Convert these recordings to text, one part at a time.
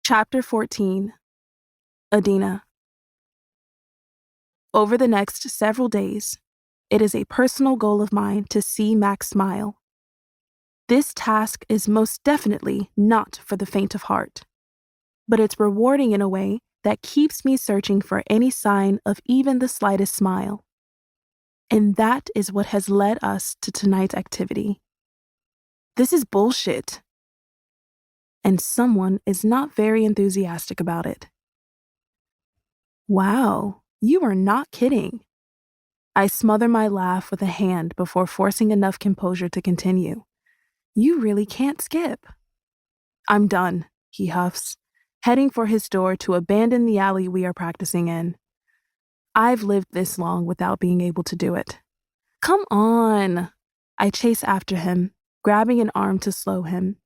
Chapter 14. Adina. Over the next several days, it is a personal goal of mine to see Max smile. This task is most definitely not for the faint of heart, but it's rewarding in a way that keeps me searching for any sign of even the slightest smile. And that is what has led us to tonight's activity. This is bullshit. And someone is not very enthusiastic about it. Wow, you are not kidding. I smother my laugh with a hand before forcing enough composure to continue. You really can't skip. I'm done, he huffs, heading for his door to abandon the alley we are practicing in. I've lived this long without being able to do it. Come on. I chase after him, grabbing an arm to slow him.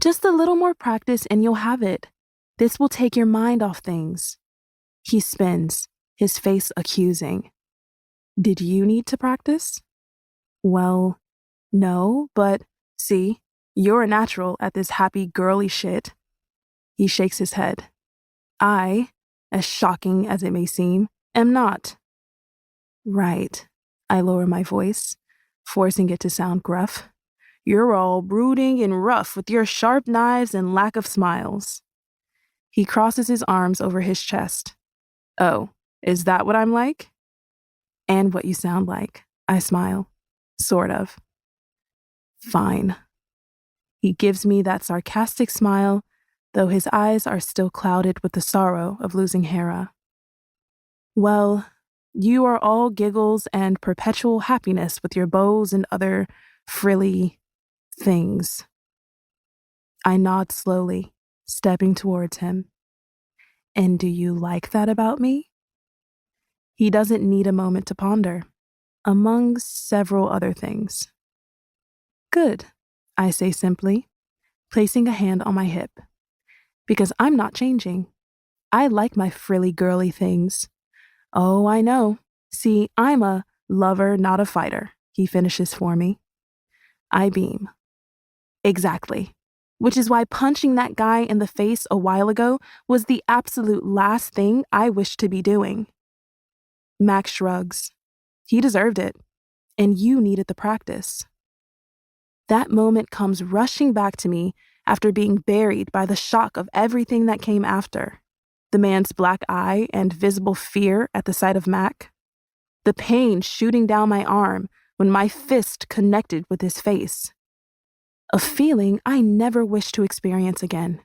Just a little more practice and you'll have it. This will take your mind off things. He spins, his face accusing. Did you need to practice? Well, no, but see, you're a natural at this happy girly shit. He shakes his head. I, as shocking as it may seem, am not. Right. I lower my voice, forcing it to sound gruff. You're all brooding and rough with your sharp knives and lack of smiles. He crosses his arms over his chest. Oh, is that what I'm like? And what you sound like, I smile. Sort of. Fine. He gives me that sarcastic smile, though his eyes are still clouded with the sorrow of losing Hera. Well, you are all giggles and perpetual happiness with your bows and other frilly things. I nod slowly, stepping towards him. And do you like that about me? He doesn't need a moment to ponder, among several other things. Good, I say simply, placing a hand on my hip. Because I'm not changing. I like my frilly girly things. Oh, I know. See, I'm a lover, not a fighter, he finishes for me. I beam. Exactly. Which is why punching that guy in the face a while ago was the absolute last thing I wished to be doing. Max shrugs. He deserved it, and you needed the practice. That moment comes rushing back to me after being buried by the shock of everything that came after. The man's black eye and visible fear at the sight of Mac. The pain shooting down my arm when my fist connected with his face. A feeling I never wish to experience again.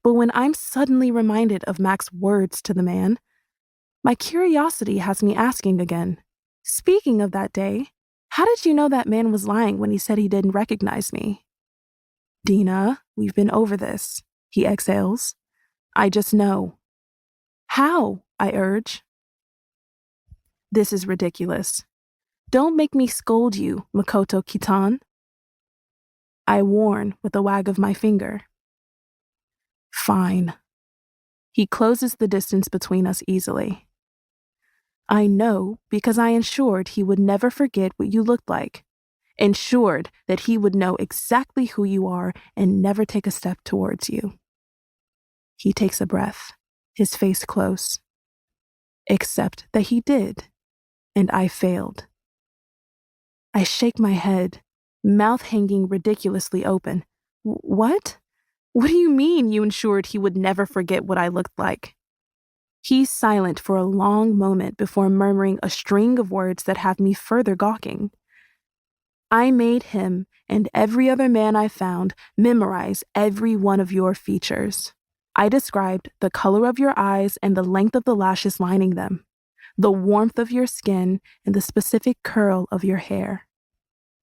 But when I'm suddenly reminded of Mac's words to the man, my curiosity has me asking again. Speaking of that day, how did you know that man was lying when he said he didn't recognize me? Dina, we've been over this, he exhales. I just know. How? I urge. This is ridiculous. Don't make me scold you, Makoto Kitan. I warn with a wag of my finger. Fine. He closes the distance between us easily. I know because I ensured he would never forget what you looked like. Ensured that he would know exactly who you are and never take a step towards you. He takes a breath, his face close. Except that he did, and I failed. I shake my head, mouth hanging ridiculously open. What? What do you mean you ensured he would never forget what I looked like? He's silent for a long moment before murmuring a string of words that have me further gawking. I made him and every other man I found memorize every one of your features. I described the color of your eyes and the length of the lashes lining them, the warmth of your skin and the specific curl of your hair,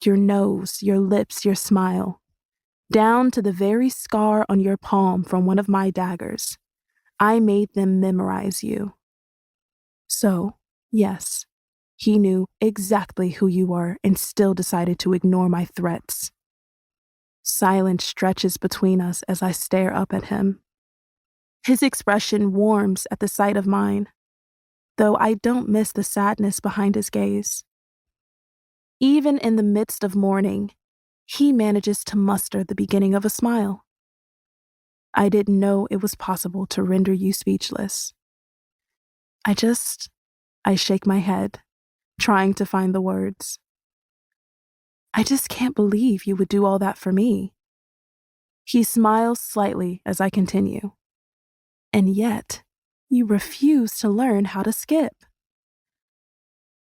your nose, your lips, your smile, down to the very scar on your palm from one of my daggers. I made them memorize you. So, yes, he knew exactly who you were and still decided to ignore my threats. Silence stretches between us as I stare up at him. His expression warms at the sight of mine, though I don't miss the sadness behind his gaze. Even in the midst of mourning, he manages to muster the beginning of a smile. I didn't know it was possible to render you speechless. I shake my head, trying to find the words. I just can't believe you would do all that for me. He smiles slightly as I continue. And yet, you refuse to learn how to skip.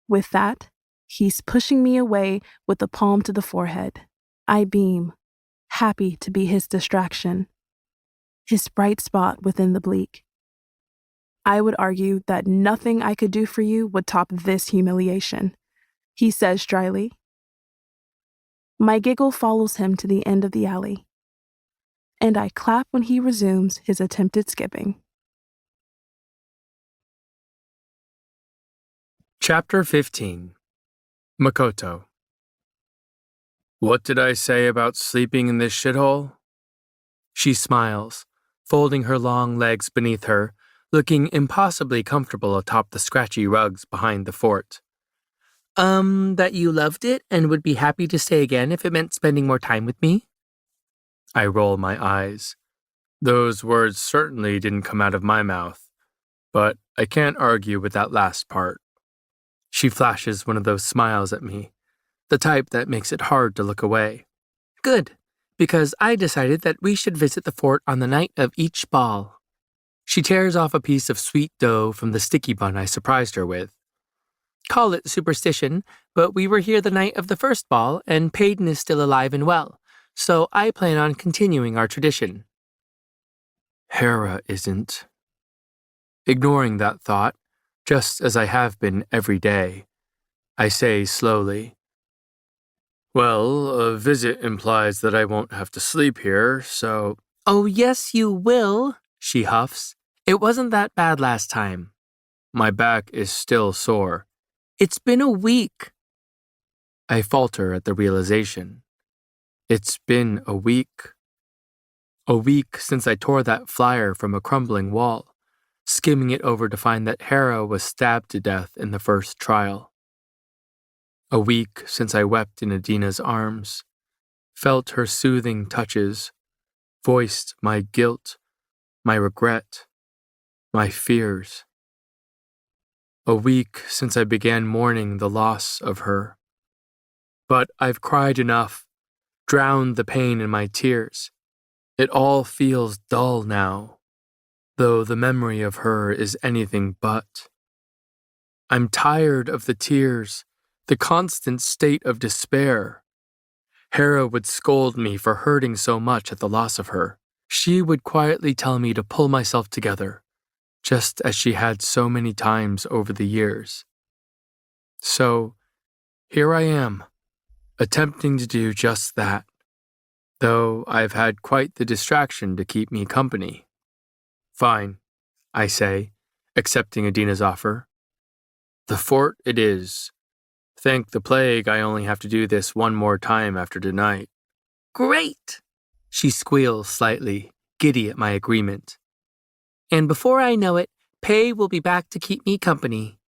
With that, he's pushing me away with the palm to the forehead. I beam, happy to be his distraction, his bright spot within the bleak. I would argue that nothing I could do for you would top this humiliation, he says dryly. My giggle follows him to the end of the alley, and I clap when he resumes his attempted skipping. Chapter 15. Makoto. What did I say about sleeping in this shithole? She smiles, folding her long legs beneath her, looking impossibly comfortable atop the scratchy rugs behind the fort. That you loved it and would be happy to stay again if it meant spending more time with me? I roll my eyes. Those words certainly didn't come out of my mouth, but I can't argue with that last part. She flashes one of those smiles at me, the type that makes it hard to look away. Good, because I decided that we should visit the fort on the night of each ball. She tears off a piece of sweet dough from the sticky bun I surprised her with. Call it superstition, but we were here the night of the first ball, and Peyton is still alive and well, so I plan on continuing our tradition. Hera isn't. Ignoring that thought, just as I have been every day, I say slowly, well, a visit implies that I won't have to sleep here, so... Oh, yes, you will, she huffs. It wasn't that bad last time. My back is still sore. It's been a week. I falter at the realization. It's been a week. A week since I tore that flyer from a crumbling wall, skimming it over to find that Hera was stabbed to death in the first trial. A week since I wept in Adina's arms, felt her soothing touches, voiced my guilt, my regret, my fears. A week since I began mourning the loss of her. But I've cried enough, drowned the pain in my tears. It all feels dull now, though the memory of her is anything but. I'm tired of the tears, the constant state of despair. Hera would scold me for hurting so much at the loss of her. She would quietly tell me to pull myself together, just as she had so many times over the years. So, here I am, attempting to do just that, though I've had quite the distraction to keep me company. Fine, I say, accepting Adina's offer. The fort it is. Thank the plague I only have to do this one more time after tonight. Great! She squeals slightly, giddy at my agreement. And before I know it, Pei will be back to keep me company.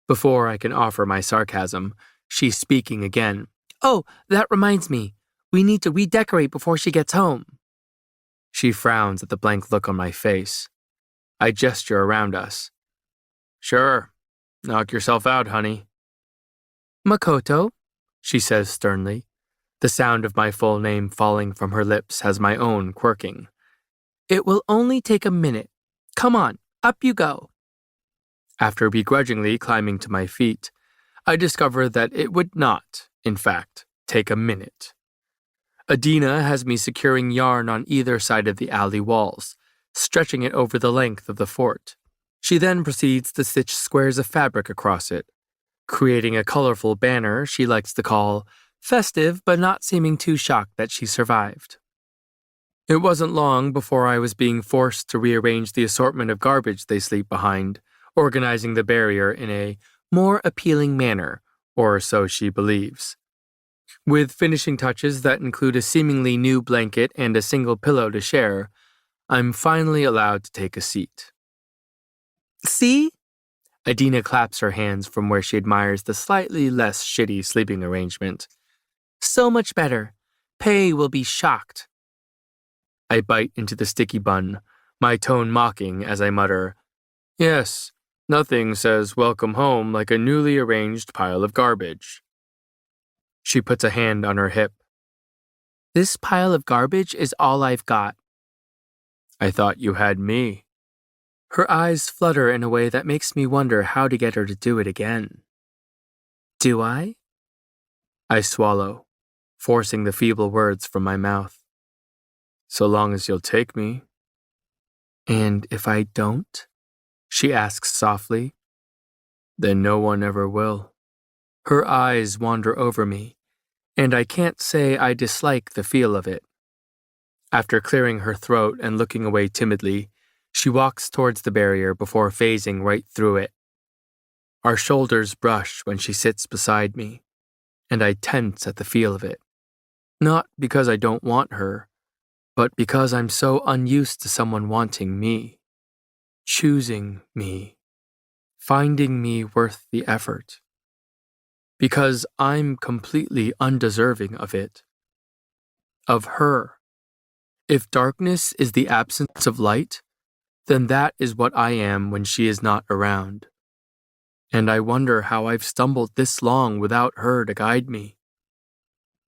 Before I can offer my sarcasm, she's speaking again. Oh, that reminds me. We need to redecorate before she gets home. She frowns at the blank look on my face. I gesture around us. Sure. Knock yourself out, honey. Makoto, she says sternly. The sound of my full name falling from her lips has my own quirking. It will only take a minute. Come on, up you go. After begrudgingly climbing to my feet, I discover that it would not, in fact, take a minute. Adina has me securing yarn on either side of the alley walls, stretching it over the length of the fort. She then proceeds to stitch squares of fabric across it, creating a colorful banner she likes to call festive but not seeming too shocked that she survived. It wasn't long before I was being forced to rearrange the assortment of garbage they sleep behind, organizing the barrier in a more appealing manner, or so she believes. With finishing touches that include a seemingly new blanket and a single pillow to share, I'm finally allowed to take a seat. See? Adina claps her hands from where she admires the slightly less shitty sleeping arrangement. So much better. Pei will be shocked. I bite into the sticky bun, my tone mocking as I mutter, "Yes, nothing says welcome home like a newly arranged pile of garbage." She puts a hand on her hip. "This pile of garbage is all I've got." "I thought you had me." Her eyes flutter in a way that makes me wonder how to get her to do it again. "Do I?" I swallow, forcing the feeble words from my mouth. "So long as you'll take me." "And if I don't?" she asks softly. "Then no one ever will." Her eyes wander over me, and I can't say I dislike the feel of it. After clearing her throat and looking away timidly, she walks towards the barrier before phasing right through it. Our shoulders brush when she sits beside me, and I tense at the feel of it. Not because I don't want her, but because I'm so unused to someone wanting me, choosing me, finding me worth the effort. Because I'm completely undeserving of it. Of her. If darkness is the absence of light, then that is what I am when she is not around. And I wonder how I've stumbled this long without her to guide me.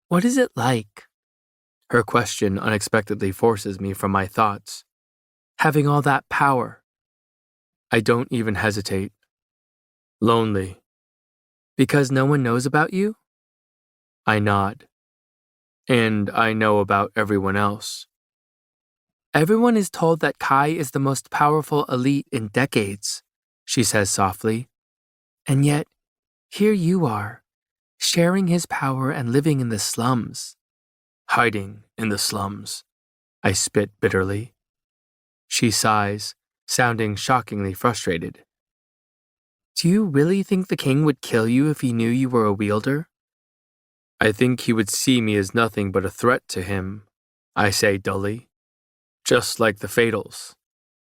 "What is it like?" Her question unexpectedly forces me from my thoughts. Having all that power. I don't even hesitate. "Lonely." "Because no one knows about you?" I nod. "And I know about everyone else." "Everyone is told that Kai is the most powerful elite in decades," she says softly. "And yet, here you are, sharing his power and living in the slums." "Hiding in the slums," I spit bitterly. She sighs, sounding shockingly frustrated. "Do you really think the king would kill you if he knew you were a wielder?" "I think he would see me as nothing but a threat to him," I say dully. "Just like the Fatals.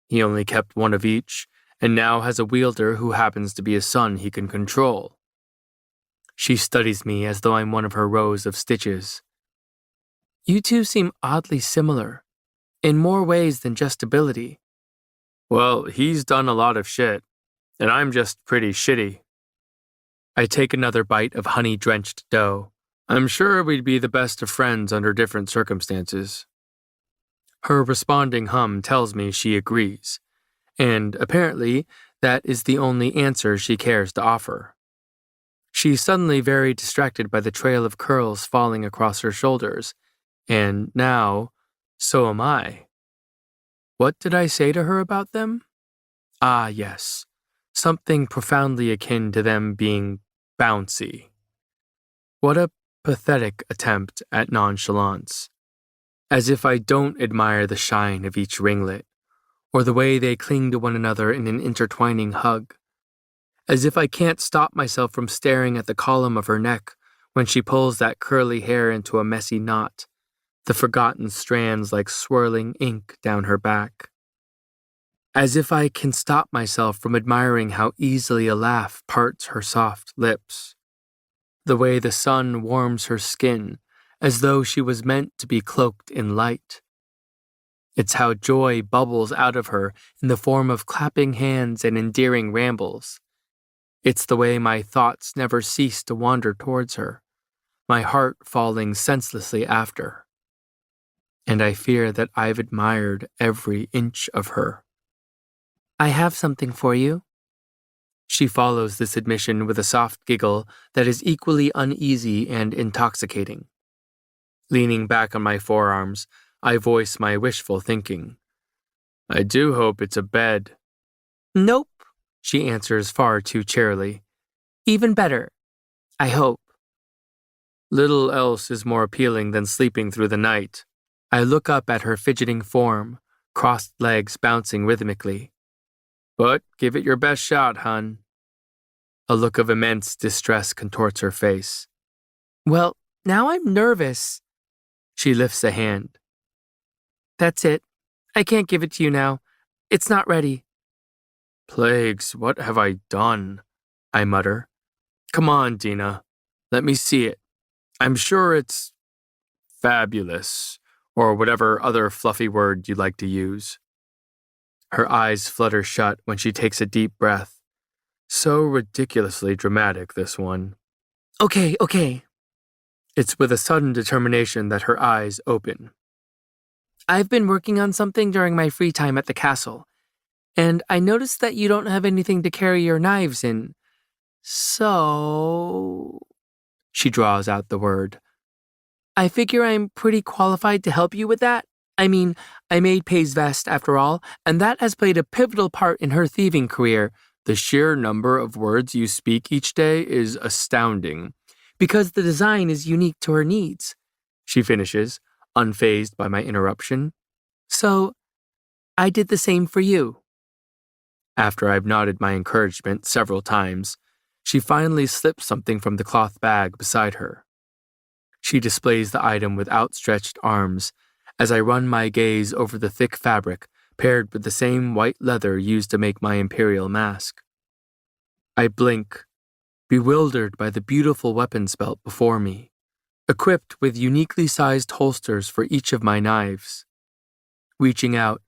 He only kept one of each, and now has a wielder who happens to be a son he can control." She studies me as though I'm one of her rows of stitches. "You two seem oddly similar, in more ways than just ability." "Well, he's done a lot of shit, and I'm just pretty shitty." I take another bite of honey-drenched dough. I'm sure we'd be the best of friends under different circumstances. Her responding hum tells me she agrees, and apparently that is the only answer she cares to offer. She's suddenly very distracted by the trail of curls falling across her shoulders, and now, so am I. What did I say to her about them? Ah, yes, something profoundly akin to them being bouncy. What a pathetic attempt at nonchalance. As if I don't admire the shine of each ringlet, or the way they cling to one another in an intertwining hug. As if I can't stop myself from staring at the column of her neck when she pulls that curly hair into a messy knot, the forgotten strands like swirling ink down her back. As if I can stop myself from admiring how easily a laugh parts her soft lips. The way the sun warms her skin, as though she was meant to be cloaked in light. It's how joy bubbles out of her in the form of clapping hands and endearing rambles. It's the way my thoughts never cease to wander towards her, my heart falling senselessly after. And I fear that I've admired every inch of her. "I have something for you." She follows this admission with a soft giggle that is equally uneasy and intoxicating. Leaning back on my forearms, I voice my wishful thinking. "I do hope it's a bed." "Nope," she answers far too cheerily. "Even better, I hope." Little else is more appealing than sleeping through the night. I look up at her fidgeting form, crossed legs bouncing rhythmically. "But give it your best shot, hun." A look of immense distress contorts her face. "Well, now I'm nervous." She lifts a hand. "That's it. I can't give it to you now. It's not ready." "Plagues, what have I done?" I mutter. "Come on, Dina. Let me see it. I'm sure it's fabulous. or whatever other fluffy word you'd like to use. Her eyes flutter shut when she takes a deep breath. So ridiculously dramatic, this one. Okay. It's with a sudden determination that her eyes open. I've been working on something during my free time at the castle, and I noticed that you don't have anything to carry your knives in. So... She draws out the word. I figure I'm pretty qualified to help you with that. I mean, I made Pay's vest after all, and that has played a pivotal part in her thieving career. The sheer number of words you speak each day is astounding, because the design is unique to her needs. She finishes, unfazed by my interruption. So, I did the same for you. After I've nodded my encouragement several times, she finally slips something from the cloth bag beside her. She displays the item with outstretched arms as I run my gaze over the thick fabric paired with the same white leather used to make my imperial mask. I blink, bewildered by the beautiful weapons belt before me, equipped with uniquely sized holsters for each of my knives. Reaching out,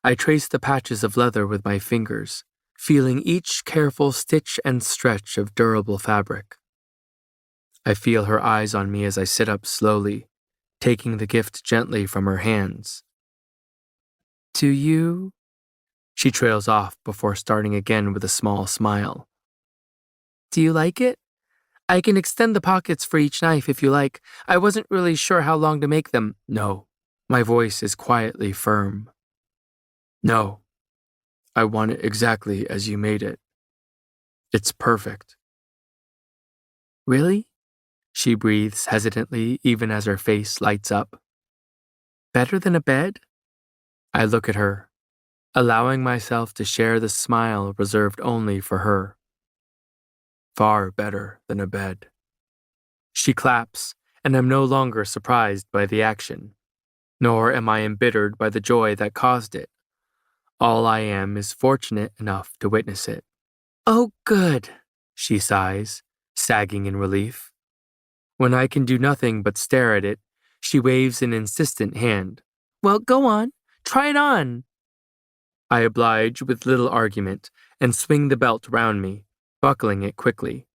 I trace the patches of leather with my fingers, feeling each careful stitch and stretch of durable fabric. I feel her eyes on me as I sit up slowly, taking the gift gently from her hands. Do you? She trails off before starting again with a small smile. Do you like it? I can extend the pockets for each knife if you like. I wasn't really sure how long to make them. No, my voice is quietly firm. No, I want it exactly as you made it. It's perfect. Really? She breathes hesitantly even as her face lights up. Better than a bed? I look at her, allowing myself to share the smile reserved only for her. Far better than a bed. She claps, and I'm no longer surprised by the action, nor am I embittered by the joy that caused it. All I am is fortunate enough to witness it. Oh, good, she sighs, sagging in relief. When I can do nothing but stare at it, she waves an insistent hand. Well, go on, try it on. I oblige with little argument and swing the belt round me, buckling it quickly.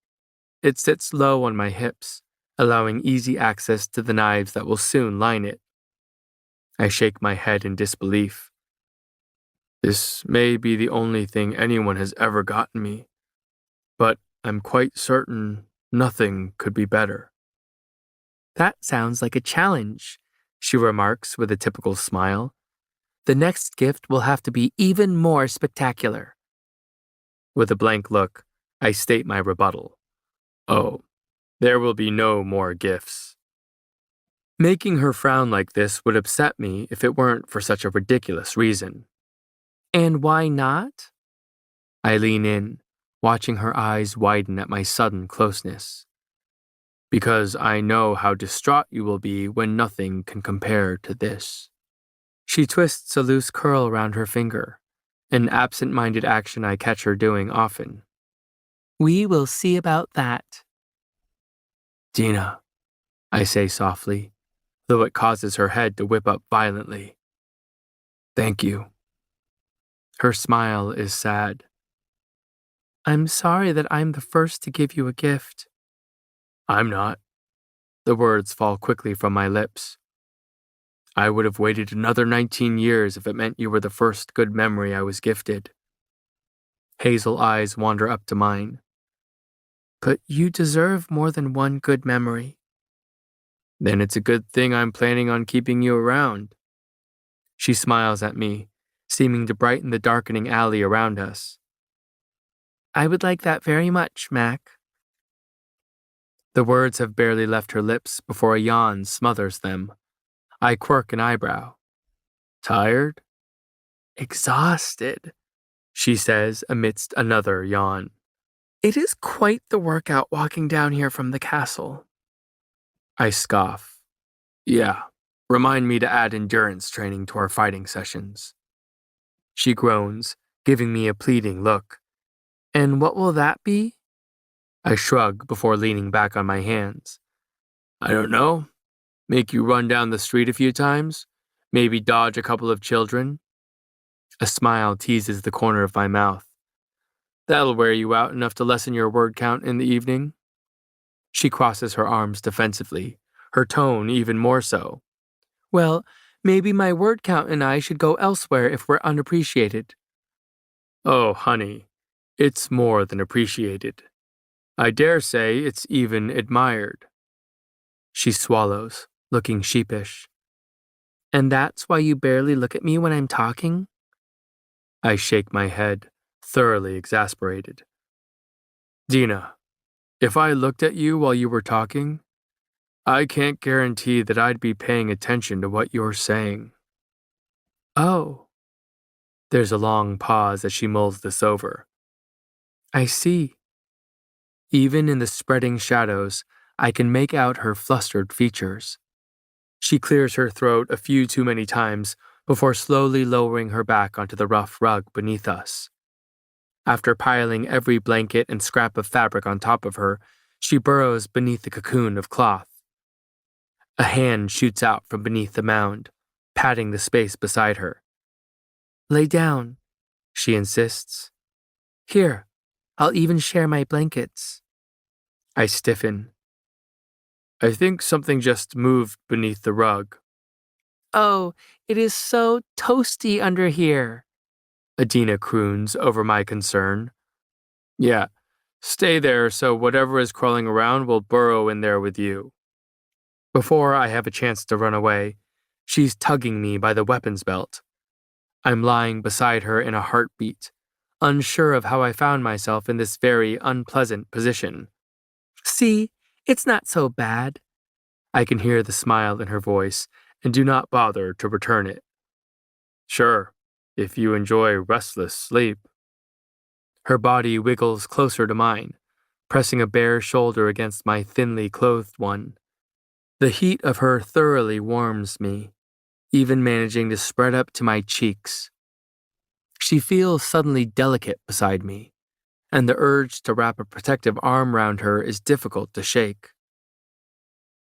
It sits low on my hips, allowing easy access to the knives that will soon line it. I shake my head in disbelief. This may be the only thing anyone has ever gotten me, but I'm quite certain nothing could be better. That sounds like a challenge, she remarks with a typical smile. The next gift will have to be even more spectacular. With a blank look, I state my rebuttal. Oh, there will be no more gifts. Making her frown like this would upset me if it weren't for such a ridiculous reason. And why not? I lean in, watching her eyes widen at my sudden closeness. Because I know how distraught you will be when nothing can compare to this. She twists a loose curl around her finger, an absent-minded action I catch her doing often. We will see about that. Dina, I say softly, though it causes her head to whip up violently. Thank you. Her smile is sad. I'm sorry that I'm the first to give you a gift. I'm not. The words fall quickly from my lips. I would have waited another 19 years if it meant you were the first good memory I was gifted. Hazel eyes wander up to mine. But you deserve more than one good memory. Then it's a good thing I'm planning on keeping you around. She smiles at me, seeming to brighten the darkening alley around us. I would like that very much, Mac. The words have barely left her lips before a yawn smothers them. I quirk an eyebrow. Tired? Exhausted, she says amidst another yawn. It is quite the workout walking down here from the castle. I scoff. Yeah, remind me to add endurance training to our fighting sessions. She groans, giving me a pleading look. And what will that be? I shrug before leaning back on my hands. I don't know. Make you run down the street a few times? Maybe dodge a couple of children? A smile teases the corner of my mouth. That'll wear you out enough to lessen your word count in the evening? She crosses her arms defensively, her tone even more so. Well, maybe my word count and I should go elsewhere if we're unappreciated. Oh, honey, it's more than appreciated. I dare say it's even admired. She swallows, looking sheepish. And that's why you barely look at me when I'm talking? I shake my head, thoroughly exasperated. Dina, if I looked at you while you were talking, I can't guarantee that I'd be paying attention to what you're saying. Oh. There's a long pause as she mulls this over. I see. Even in the spreading shadows, I can make out her flustered features. She clears her throat a few too many times before slowly lowering her back onto the rough rug beneath us. After piling every blanket and scrap of fabric on top of her, she burrows beneath the cocoon of cloth. A hand shoots out from beneath the mound, patting the space beside her. Lay down, she insists. Here, I'll even share my blankets. I stiffen. I think something just moved beneath the rug. Oh, it is so toasty under here, Adina croons over my concern. Yeah, stay there so whatever is crawling around will burrow in there with you. Before I have a chance to run away, she's tugging me by the weapons belt. I'm lying beside her in a heartbeat, unsure of how I found myself in this very unpleasant position. See, it's not so bad. I can hear the smile in her voice and do not bother to return it. Sure, if you enjoy restless sleep. Her body wiggles closer to mine, pressing a bare shoulder against my thinly clothed one. The heat of her thoroughly warms me, even managing to spread up to my cheeks. She feels suddenly delicate beside me, and the urge to wrap a protective arm round her is difficult to shake.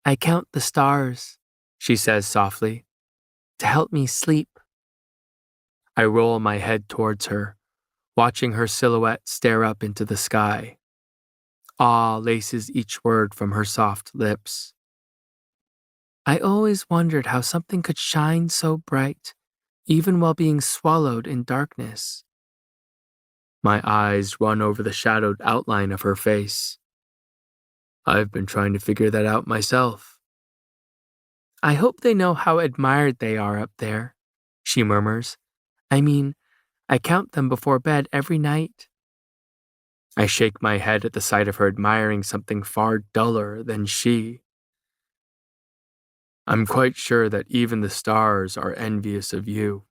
I count the stars, she says softly, to help me sleep. I roll my head towards her, watching her silhouette stare up into the sky. Awe laces each word from her soft lips. I always wondered how something could shine so bright, even while being swallowed in darkness. My eyes run over the shadowed outline of her face. I've been trying to figure that out myself. I hope they know how admired they are up there, she murmurs. I mean, I count them before bed every night. I shake my head at the sight of her admiring something far duller than she. I'm quite sure that even the stars are envious of you.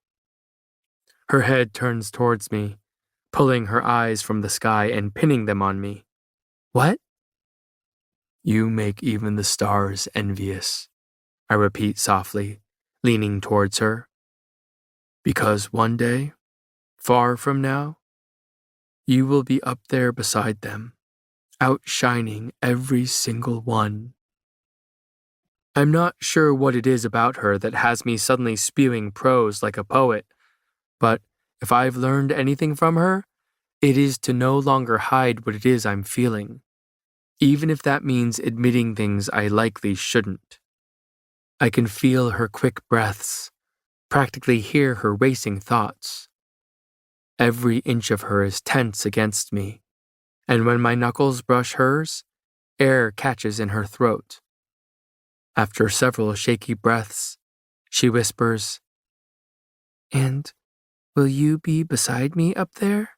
Her head turns towards me, pulling her eyes from the sky and pinning them on me. What? You make even the stars envious, I repeat softly, leaning towards her. Because one day, far from now, you will be up there beside them, outshining every single one. I'm not sure what it is about her that has me suddenly spewing prose like a poet, but if I've learned anything from her, it is to no longer hide what it is I'm feeling, even if that means admitting things I likely shouldn't. I can feel her quick breaths, practically hear her racing thoughts. Every inch of her is tense against me, and when my knuckles brush hers, air catches in her throat. After several shaky breaths, she whispers, And will you be beside me up there?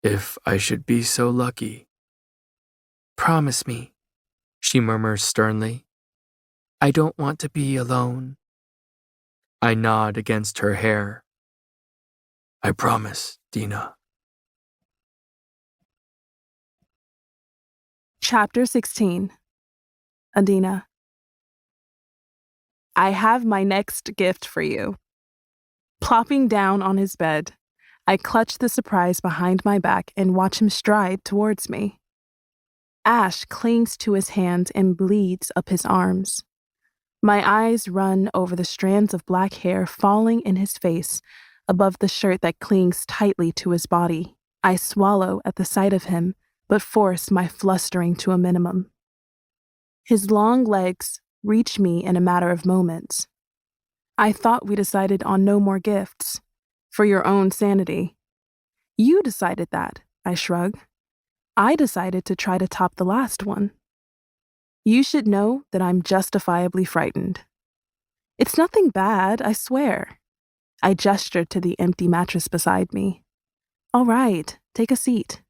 If I should be so lucky. Promise me, she murmurs sternly. I don't want to be alone. I nod against her hair. I promise, Dina. Chapter 16. Adina. I have my next gift for you. Plopping down on his bed, I clutch the surprise behind my back and watch him stride towards me. Ash clings to his hand and bleeds up his arms. My eyes run over the strands of black hair falling in his face above the shirt that clings tightly to his body. I swallow at the sight of him, but force my flustering to a minimum. His long legs reach me in a matter of moments. I thought we decided on no more gifts. For your own sanity. You decided that, I shrug. I decided to try to top the last one. You should know that I'm justifiably frightened. It's nothing bad, I swear. I gestured to the empty mattress beside me. All right, take a seat.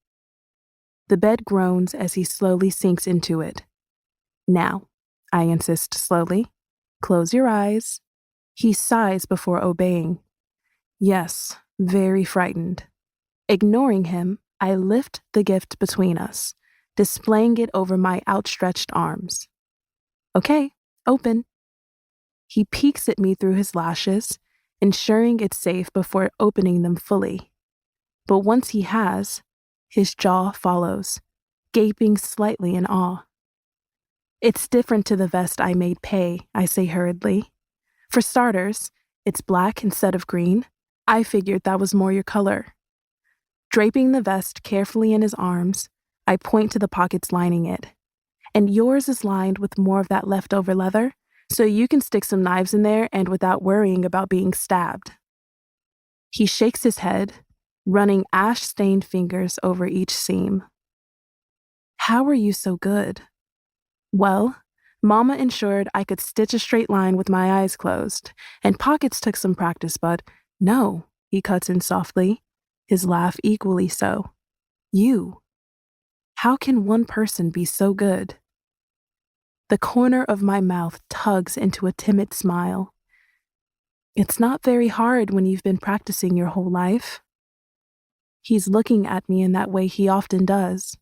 The bed groans as he slowly sinks into it. Now, I insist slowly, close your eyes. He sighs before obeying. Yes, very frightened. Ignoring him, I lift the gift between us, displaying it over my outstretched arms. Okay, open. He peeks at me through his lashes, ensuring it's safe before opening them fully. But once he has, his jaw follows, gaping slightly in awe. It's different to the vest I made pay, I say hurriedly. For starters, it's black instead of green. I figured that was more your color. Draping the vest carefully in his arms, I point to the pockets lining it. And yours is lined with more of that leftover leather, so you can stick some knives in there and without worrying about being stabbed. He shakes his head, running ash-stained fingers over each seam. How are you so good? Well, Mama ensured I could stitch a straight line with my eyes closed, and pockets took some practice, but no, he cuts in softly, his laugh equally so. You. How can one person be so good? The corner of my mouth tugs into a timid smile. It's not very hard when you've been practicing your whole life. He's looking at me in that way he often does,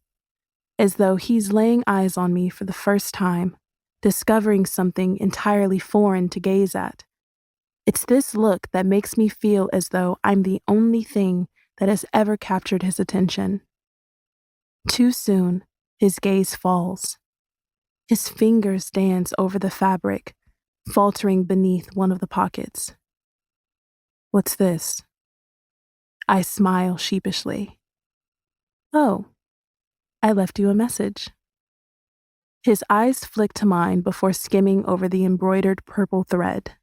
as though he's laying eyes on me for the first time, discovering something entirely foreign to gaze at. It's this look that makes me feel as though I'm the only thing that has ever captured his attention. Too soon, his gaze falls. His fingers dance over the fabric, faltering beneath one of the pockets. What's this? I smile sheepishly. Oh, I left you a message. His eyes flick to mine before skimming over the embroidered purple thread.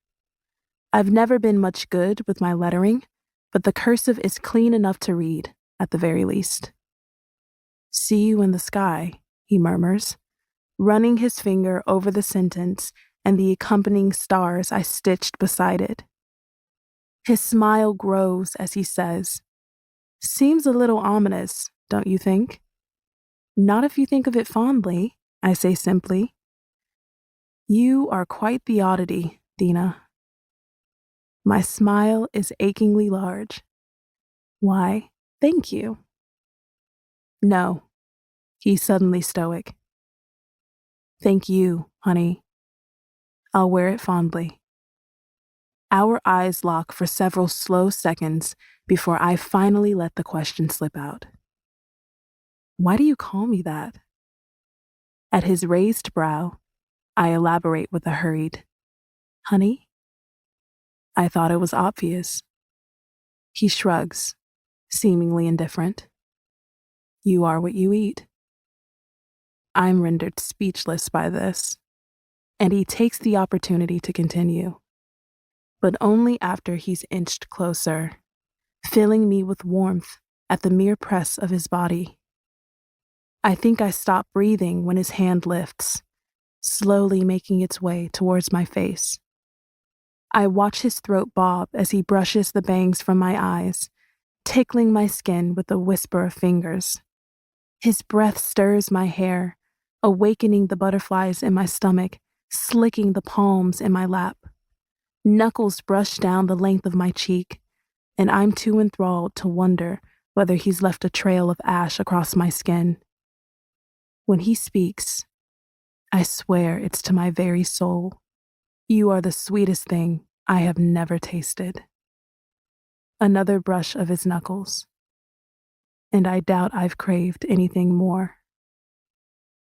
I've never been much good with my lettering, but the cursive is clean enough to read, at the very least. See you in the sky, he murmurs, running his finger over the sentence and the accompanying stars I stitched beside it. His smile grows as he says, Seems a little ominous, don't you think? Not if you think of it fondly, I say simply. You are quite the oddity, Dina. My smile is achingly large. Why, thank you. No, he's suddenly stoic. Thank you, honey. I'll wear it fondly. Our eyes lock for several slow seconds before I finally let the question slip out. Why do you call me that? At his raised brow, I elaborate with a hurried, Honey? I thought it was obvious. He shrugs, seemingly indifferent. You are what you eat. I'm rendered speechless by this, and he takes the opportunity to continue, but only after he's inched closer, filling me with warmth at the mere press of his body. I think I stop breathing when his hand lifts, slowly making its way towards my face. I watch his throat bob as he brushes the bangs from my eyes, tickling my skin with a whisper of fingers. His breath stirs my hair, awakening the butterflies in my stomach, slicking the palms in my lap. Knuckles brush down the length of my cheek, and I'm too enthralled to wonder whether he's left a trail of ash across my skin. When he speaks, I swear it's to my very soul. You are the sweetest thing I have never tasted. Another brush of his knuckles, and I doubt I've craved anything more.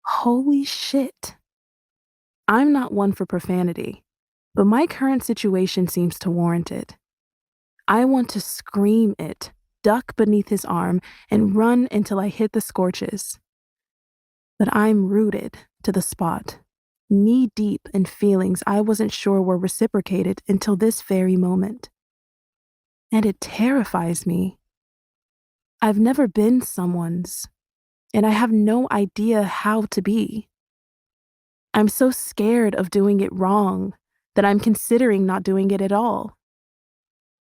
Holy shit! I'm not one for profanity, but my current situation seems to warrant it. I want to scream it, duck beneath his arm, and run until I hit the scorches. But I'm rooted to the spot, knee deep in feelings I wasn't sure were reciprocated until this very moment. And it terrifies me. I've never been someone's, and I have no idea how to be. I'm so scared of doing it wrong that I'm considering not doing it at all.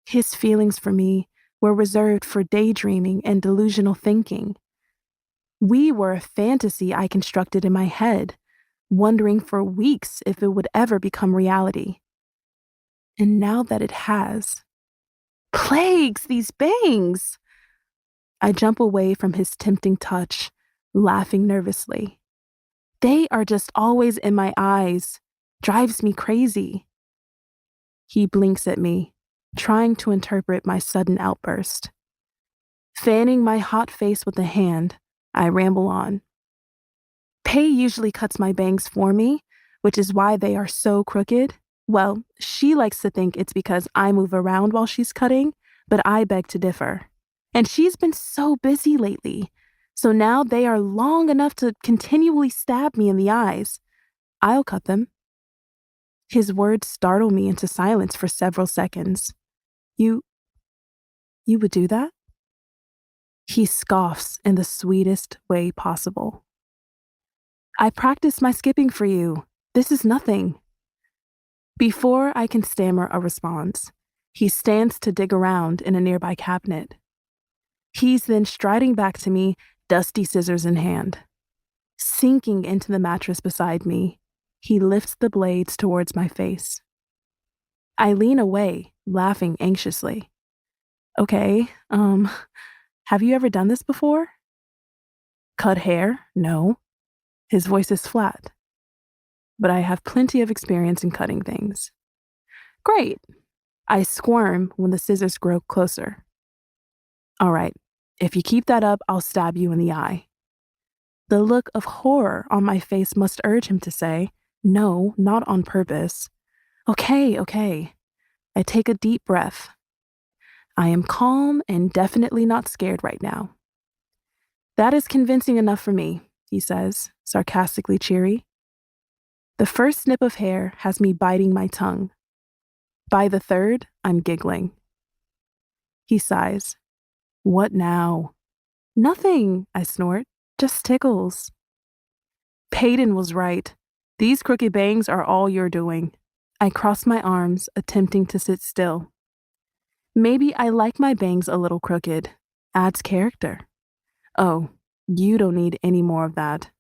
His feelings for me were reserved for daydreaming and delusional thinking. We were a fantasy I constructed in my head, wondering for weeks if it would ever become reality. And now that it has, plagues, these bangs! I jump away from his tempting touch, laughing nervously. They are just always in my eyes, drives me crazy. He blinks at me, trying to interpret my sudden outburst. Fanning my hot face with a hand, I ramble on. Pei usually cuts my bangs for me, which is why they are so crooked. Well, she likes to think it's because I move around while she's cutting, but I beg to differ. And she's been so busy lately, so now they are long enough to continually stab me in the eyes. I'll cut them. His words startle me into silence for several seconds. You would do that? He scoffs in the sweetest way possible. I practiced my skipping for you. This is nothing. Before I can stammer a response, he stands to dig around in a nearby cabinet. He's then striding back to me, dusty scissors in hand. Sinking into the mattress beside me, he lifts the blades towards my face. I lean away, laughing anxiously. Okay, have you ever done this before? Cut hair? No. His voice is flat. But I have plenty of experience in cutting things. Great. I squirm when the scissors grow closer. All right, if you keep that up, I'll stab you in the eye. The look of horror on my face must urge him to say, no, not on purpose. Okay. I take a deep breath. I am calm and definitely not scared right now. That is convincing enough for me, he says, sarcastically cheery. The first snip of hair has me biting my tongue. By the third, I'm giggling. He sighs. What now? Nothing, I snort. Just tickles. Peyton was right. These crooked bangs are all you're doing. I cross my arms, attempting to sit still. Maybe I like my bangs a little crooked. Adds character. Oh, you don't need any more of that.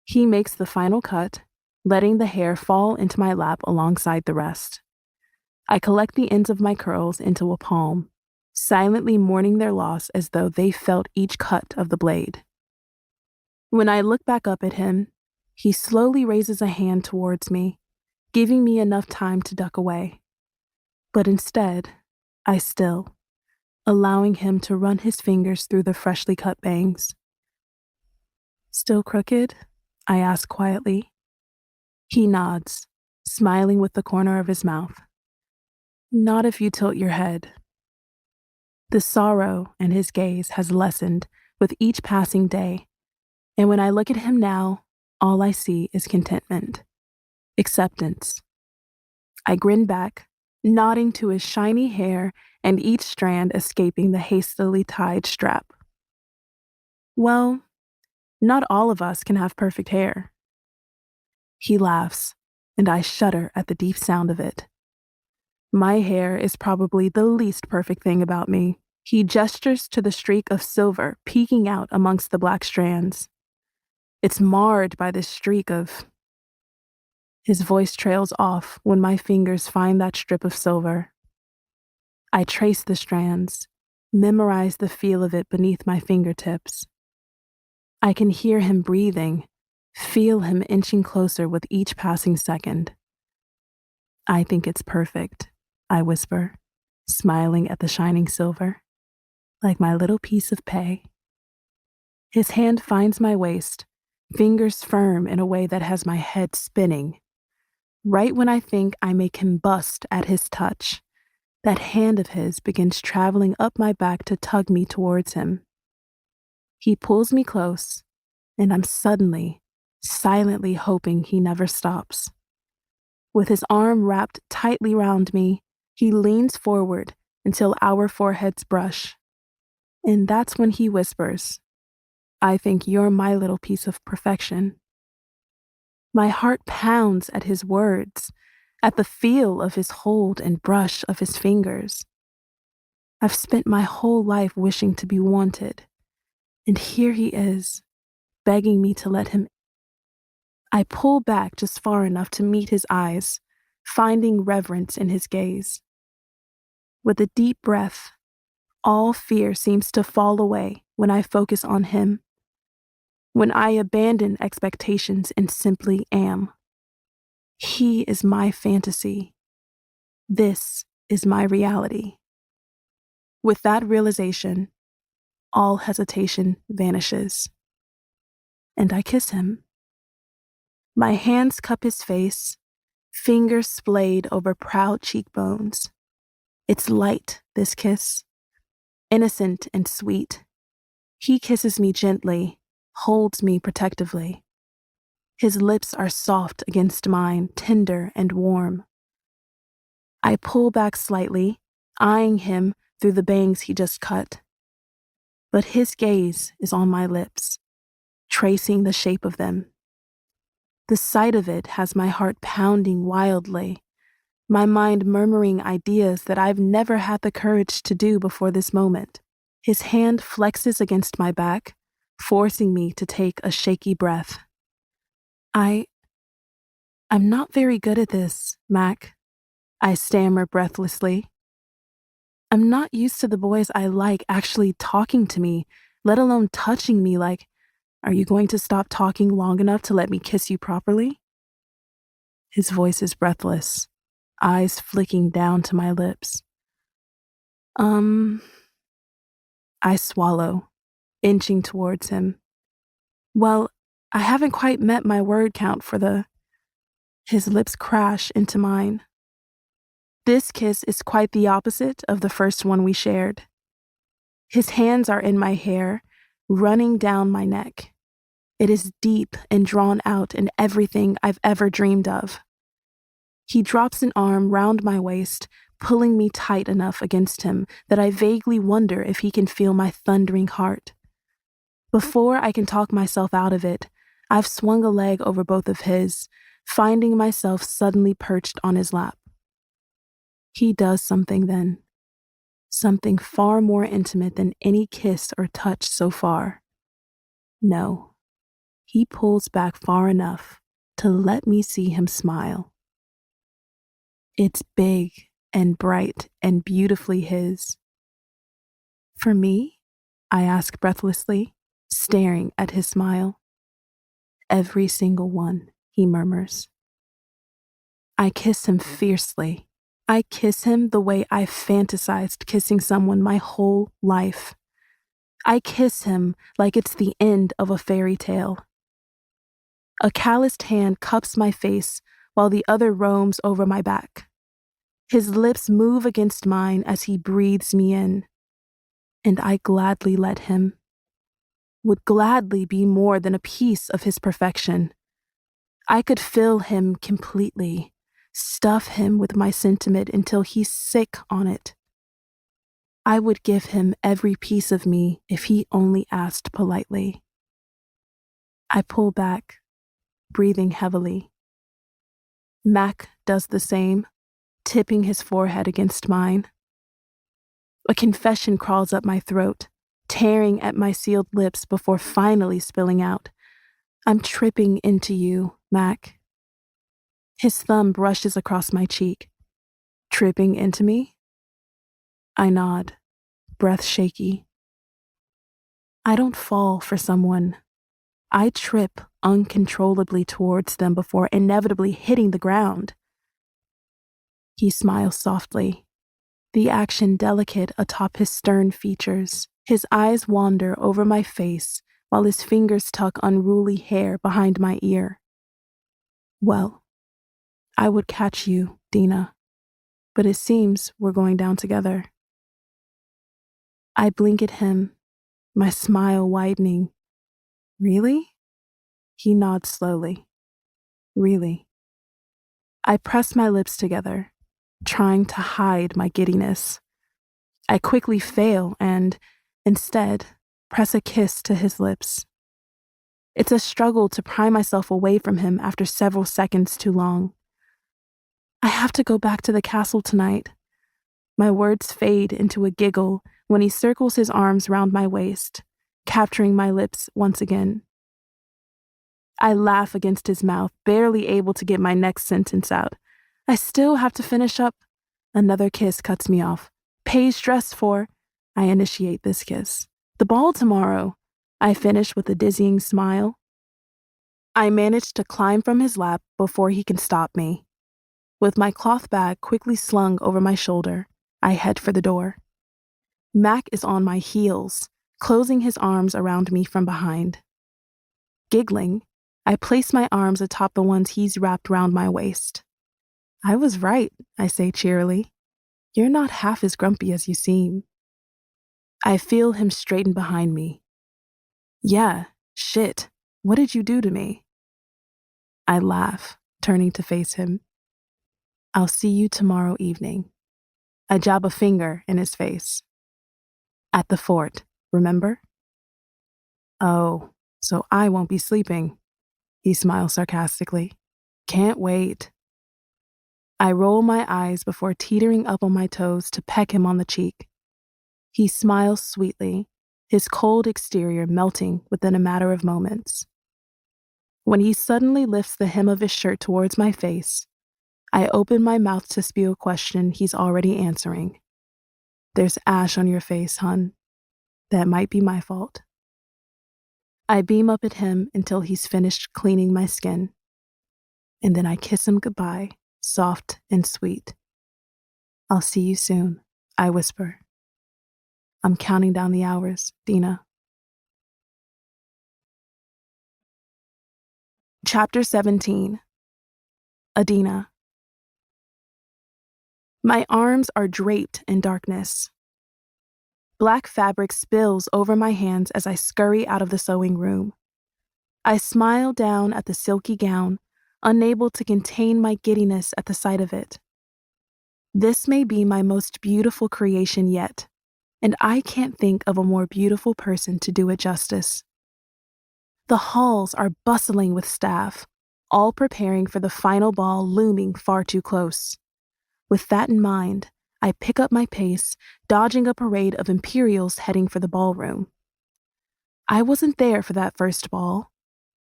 He makes the final cut, letting the hair fall into my lap alongside the rest. I collect the ends of my curls into a palm, silently mourning their loss as though they felt each cut of the blade. When I look back up at him, he slowly raises a hand towards me, giving me enough time to duck away. But instead, I still, allowing him to run his fingers through the freshly cut bangs. Still crooked? I ask quietly. He nods, smiling with the corner of his mouth. Not if you tilt your head. The sorrow in his gaze has lessened with each passing day, and when I look at him now, all I see is contentment, acceptance. I grin back, nodding to his shiny hair and each strand escaping the hastily tied strap. Well, not all of us can have perfect hair. He laughs, and I shudder at the deep sound of it. My hair is probably the least perfect thing about me. He gestures to the streak of silver peeking out amongst the black strands. It's marred by this streak of... His voice trails off when my fingers find that strip of silver. I trace the strands, memorize the feel of it beneath my fingertips. I can hear him breathing, feel him inching closer with each passing second. I think it's perfect, I whisper, smiling at the shining silver, like my little piece of pay. His hand finds my waist, fingers firm in a way that has my head spinning. Right when I think I may combust at his touch, that hand of his begins traveling up my back to tug me towards him. He pulls me close, and I'm suddenly, silently hoping he never stops. With his arm wrapped tightly round me, he leans forward until our foreheads brush. And that's when he whispers, "I think you're my little piece of perfection." My heart pounds at his words, at the feel of his hold and brush of his fingers. I've spent my whole life wishing to be wanted, and here he is, begging me to let him. I pull back just far enough to meet his eyes, finding reverence in his gaze. With a deep breath, all fear seems to fall away when I focus on him, when I abandon expectations and simply am. He is my fantasy. This is my reality. With that realization, all hesitation vanishes, and I kiss him. My hands cup his face, fingers splayed over proud cheekbones. It's light, this kiss, innocent and sweet. He kisses me gently, holds me protectively. His lips are soft against mine, tender and warm. I pull back slightly, eyeing him through the bangs he just cut. But his gaze is on my lips, tracing the shape of them. The sight of it has my heart pounding wildly, my mind murmuring ideas that I've never had the courage to do before this moment. His hand flexes against my back, forcing me to take a shaky breath. I'm not very good at this, Mac, I stammer breathlessly. I'm not used to the boys I like actually talking to me, let alone touching me like, "Are you going to stop talking long enough to let me kiss you properly?" His voice is breathless, eyes flicking down to my lips. I swallow, inching towards him. Well, I haven't quite met my word count for the. His lips crash into mine. This kiss is quite the opposite of the first one we shared. His hands are in my hair, running down my neck. It is deep and drawn out in everything I've ever dreamed of. He drops an arm round my waist, pulling me tight enough against him that I vaguely wonder if he can feel my thundering heart. Before I can talk myself out of it, I've swung a leg over both of his, finding myself suddenly perched on his lap. He does something then. Something far more intimate than any kiss or touch so far. No, he pulls back far enough to let me see him smile. It's big and bright and beautifully his. For me? I ask breathlessly, staring at his smile. Every single one, he murmurs. I kiss him fiercely. I kiss him the way I've fantasized kissing someone my whole life. I kiss him like it's the end of a fairy tale. A calloused hand cups my face while the other roams over my back. His lips move against mine as he breathes me in, and I gladly let him. Would gladly be more than a piece of his perfection. I could fill him completely, stuff him with my sentiment until he's sick on it. I would give him every piece of me if he only asked politely. I pull back, breathing heavily. Mac does the same, tipping his forehead against mine. A confession crawls up my throat, tearing at my sealed lips before finally spilling out. I'm tripping into you, Mac. His thumb brushes across my cheek. Tripping into me? I nod, breath shaky. I don't fall for someone. I trip uncontrollably towards them before inevitably hitting the ground. He smiles softly, the action delicate atop his stern features. His eyes wander over my face while his fingers tuck unruly hair behind my ear. Well, I would catch you, Dina, but it seems we're going down together. I blink at him, my smile widening. Really? He nods slowly. Really. I press my lips together, trying to hide my giddiness. I quickly fail and, instead, press a kiss to his lips. It's a struggle to pry myself away from him after several seconds too long. I have to go back to the castle tonight. My words fade into a giggle when he circles his arms round my waist, capturing my lips once again. I laugh against his mouth, barely able to get my next sentence out. I still have to finish up. Another kiss cuts me off. Page dressed for. I initiate this kiss. The ball tomorrow. I finish with a dizzying smile. I manage to climb from his lap before he can stop me. With my cloth bag quickly slung over my shoulder, I head for the door. Mac is on my heels, closing his arms around me from behind. Giggling, I place my arms atop the ones he's wrapped round my waist. I was right, I say cheerily. You're not half as grumpy as you seem. I feel him straighten behind me. Yeah, shit. What did you do to me? I laugh, turning to face him. I'll see you tomorrow evening. I jab a finger in his face. At the fort, remember? Oh, so I won't be sleeping. He smiles sarcastically. Can't wait. I roll my eyes before teetering up on my toes to peck him on the cheek. He smiles sweetly, his cold exterior melting within a matter of moments. When he suddenly lifts the hem of his shirt towards my face, I open my mouth to spew a question he's already answering. There's ash on your face, hun. That might be my fault. I beam up at him until he's finished cleaning my skin. And then I kiss him goodbye, soft and sweet. I'll see you soon, I whisper. I'm counting down the hours, Dina. Chapter 17. Adina. My arms are draped in darkness. Black fabric spills over my hands as I scurry out of the sewing room. I smile down at the silky gown, unable to contain my giddiness at the sight of it. This may be my most beautiful creation yet, and I can't think of a more beautiful person to do it justice. The halls are bustling with staff, all preparing for the final ball looming far too close. With that in mind, I pick up my pace, dodging a parade of Imperials heading for the ballroom. I wasn't there for that first ball,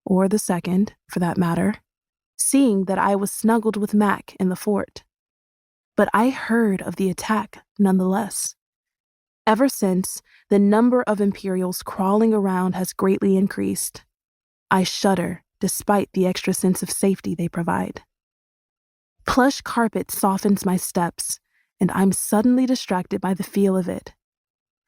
or the second, for that matter, seeing that I was snuggled with Mac in the fort. But I heard of the attack nonetheless. Ever since, the number of Imperials crawling around has greatly increased. I shudder despite the extra sense of safety they provide. Plush carpet softens my steps, and I'm suddenly distracted by the feel of it.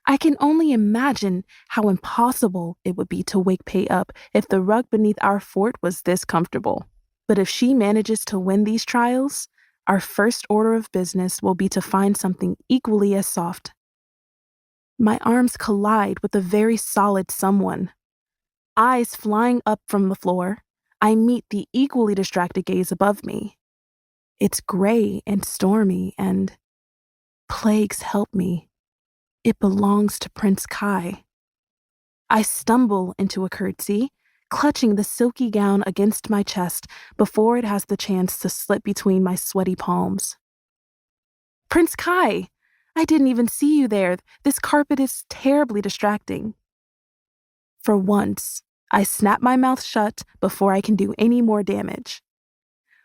I can only imagine how impossible it would be to wake Pei up if the rug beneath our fort was this comfortable. But if she manages to win these trials, our first order of business will be to find something equally as soft. My arms collide with a very solid someone. Eyes flying up from the floor, I meet the equally distracted gaze above me. It's gray and stormy and, plagues help me, it belongs to Prince Kai. I stumble into a curtsy, clutching the silky gown against my chest before it has the chance to slip between my sweaty palms. Prince Kai! I didn't even see you there. This carpet is terribly distracting. For once, I snap my mouth shut before I can do any more damage.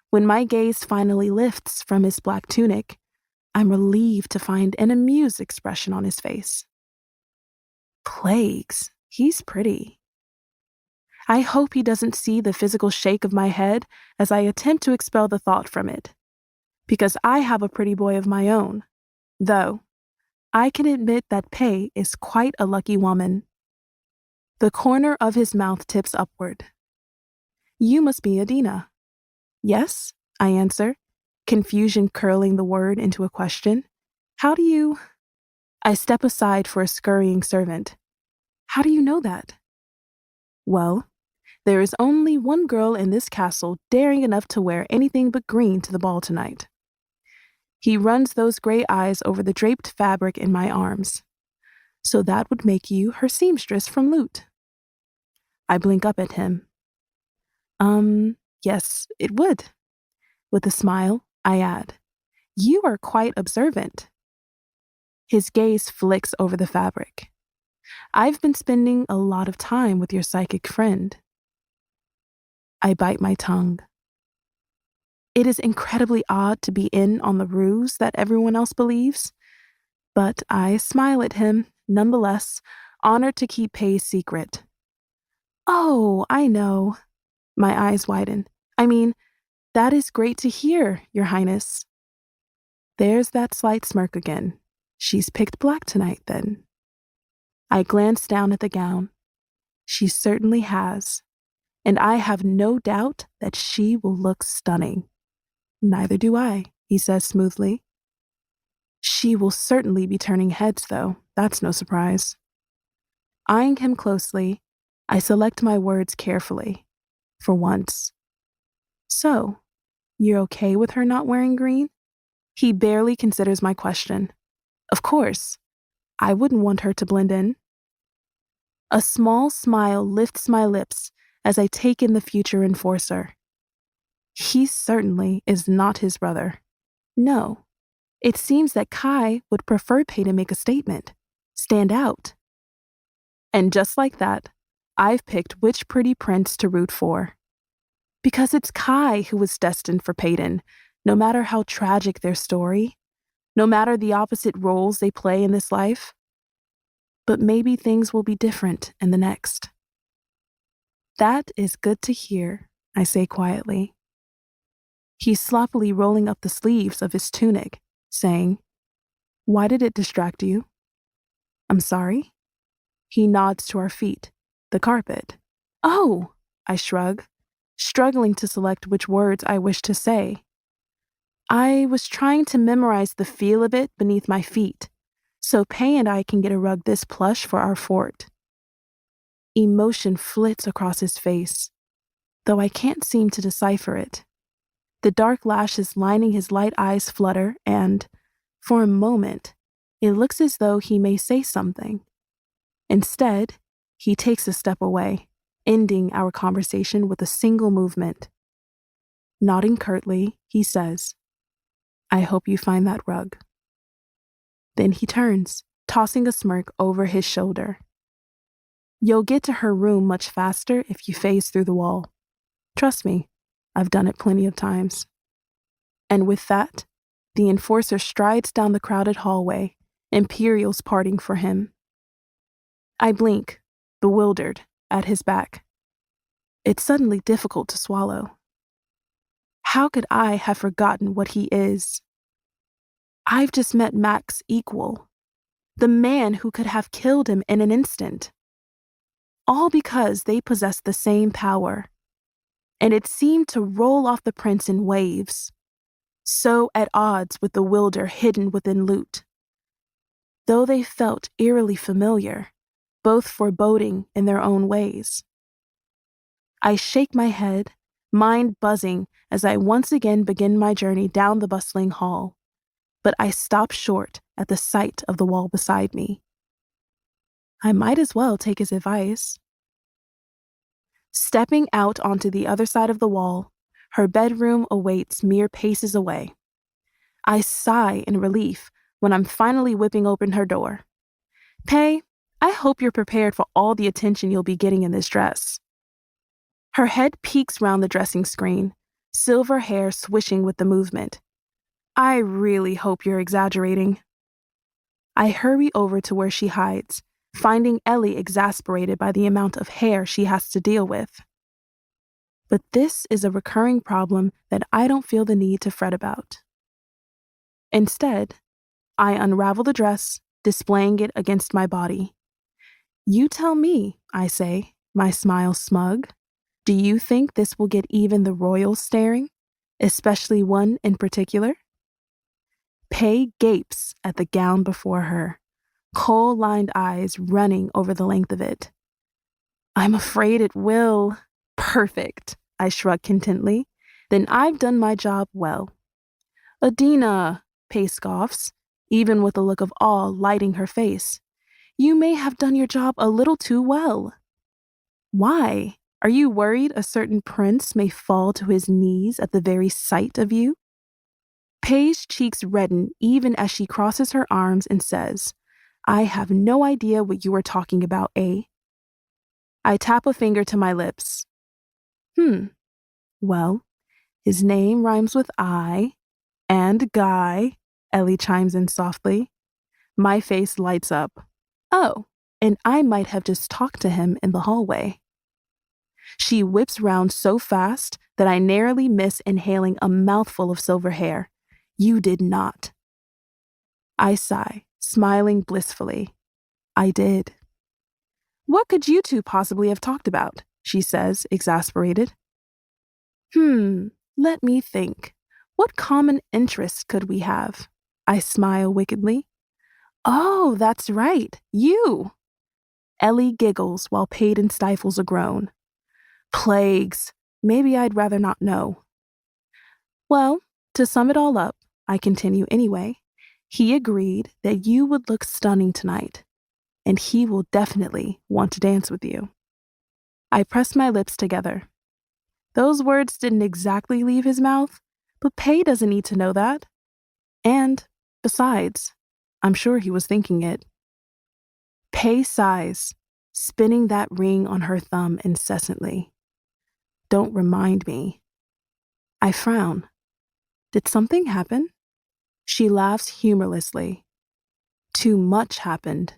When my gaze finally lifts from his black tunic, I'm relieved to find an amused expression on his face. Plagues, he's pretty. I hope he doesn't see the physical shake of my head as I attempt to expel the thought from it, because I have a pretty boy of my own, though I can admit that Pei is quite a lucky woman. The corner of his mouth tips upward. You must be Adina. Yes, I answer, confusion curling the word into a question. How do you? I step aside for a scurrying servant. How do you know that? Well, there is only one girl in this castle daring enough to wear anything but green to the ball tonight. He runs those gray eyes over the draped fabric in my arms. So that would make you her seamstress from Loot. I blink up at him. Yes, it would. With a smile, I add, you are quite observant. His gaze flicks over the fabric. I've been spending a lot of time with your psychic friend. I bite my tongue. It is incredibly odd to be in on the ruse that everyone else believes, but I smile at him, nonetheless, honored to keep Pei's secret. Oh, I know. My eyes widen. I mean, that is great to hear, Your Highness. There's that slight smirk again. She's picked black tonight, then. I glance down at the gown. She certainly has, and I have no doubt that she will look stunning. Neither do I, he says smoothly. She will certainly be turning heads, though. That's no surprise. Eyeing him closely, I select my words carefully. For once. So, you're okay with her not wearing green? He barely considers my question. Of course. I wouldn't want her to blend in. A small smile lifts my lips as I take in the future enforcer. He certainly is not his brother. No. It seems that Kai would prefer Pei to make a statement. Stand out. And just like that, I've picked which pretty prince to root for. Because it's Kai who was destined for Peyton, no matter how tragic their story, no matter the opposite roles they play in this life. But maybe things will be different in the next. That is good to hear, I say quietly. He's sloppily rolling up the sleeves of his tunic, saying, Why did it distract you? I'm sorry? He nods to our feet, the carpet. Oh, I shrug, struggling to select which words I wish to say. I was trying to memorize the feel of it beneath my feet, so Pei and I can get a rug this plush for our fort. Emotion flits across his face, though I can't seem to decipher it. The dark lashes lining his light eyes flutter, and, for a moment, it looks as though he may say something. Instead, he takes a step away, ending our conversation with a single movement. Nodding curtly, he says, I hope you find that rug. Then he turns, tossing a smirk over his shoulder. You'll get to her room much faster if you phase through the wall. Trust me, I've done it plenty of times. And with that, the enforcer strides down the crowded hallway, Imperials parting for him. I blink, bewildered, at his back. It's suddenly difficult to swallow. How could I have forgotten what he is? I've just met Mac's equal, the man who could have killed him in an instant. All because they possessed the same power, and it seemed to roll off the prince in waves, so at odds with the wilder hidden within Loot. Though they felt eerily familiar, both foreboding in their own ways. I shake my head, mind buzzing as I once again begin my journey down the bustling hall, but I stop short at the sight of the wall beside me. I might as well take his advice. Stepping out onto the other side of the wall, her bedroom awaits mere paces away. I sigh in relief when I'm finally whipping open her door. Pei, I hope you're prepared for all the attention you'll be getting in this dress. Her head peeks round the dressing screen, silver hair swishing with the movement. I really hope you're exaggerating. I hurry over to where she hides, finding Ellie exasperated by the amount of hair she has to deal with. But this is a recurring problem that I don't feel the need to fret about. Instead, I unravel the dress, displaying it against my body. You tell me, I say, my smile smug. Do you think this will get even the royals staring? especially one in particular? Pay gapes at the gown before her, coal-lined eyes running over the length of it. I'm afraid it will. Perfect, I shrug contentedly. Then I've done my job well. Adina, Pay scoffs, even with a look of awe lighting her face. You may have done your job a little too well. Why? Are you worried a certain prince may fall to his knees at the very sight of you? Pay's cheeks redden even as she crosses her arms and says, I have no idea what you are talking about, eh? I tap a finger to my lips. Well, his name rhymes with I, and Guy, Ellie chimes in softly. My face lights up. Oh, and I might have just talked to him in the hallway. She whips round so fast that I narrowly miss inhaling a mouthful of silver hair. You did not. I sigh, smiling blissfully. I did. What could you two possibly have talked about? She says, exasperated. Let me think. What common interests could we have? I smile wickedly. Oh, that's right, you. Ellie giggles while Peyton stifles a groan. Plagues. Maybe I'd rather not know. Well, to sum it all up, I continue anyway, he agreed that you would look stunning tonight, and he will definitely want to dance with you. I press my lips together. Those words didn't exactly leave his mouth, but Pay doesn't need to know that. And, besides, I'm sure he was thinking it. Pay sighs, spinning that ring on her thumb incessantly. Don't remind me. I frown. Did something happen? She laughs humorlessly. Too much happened.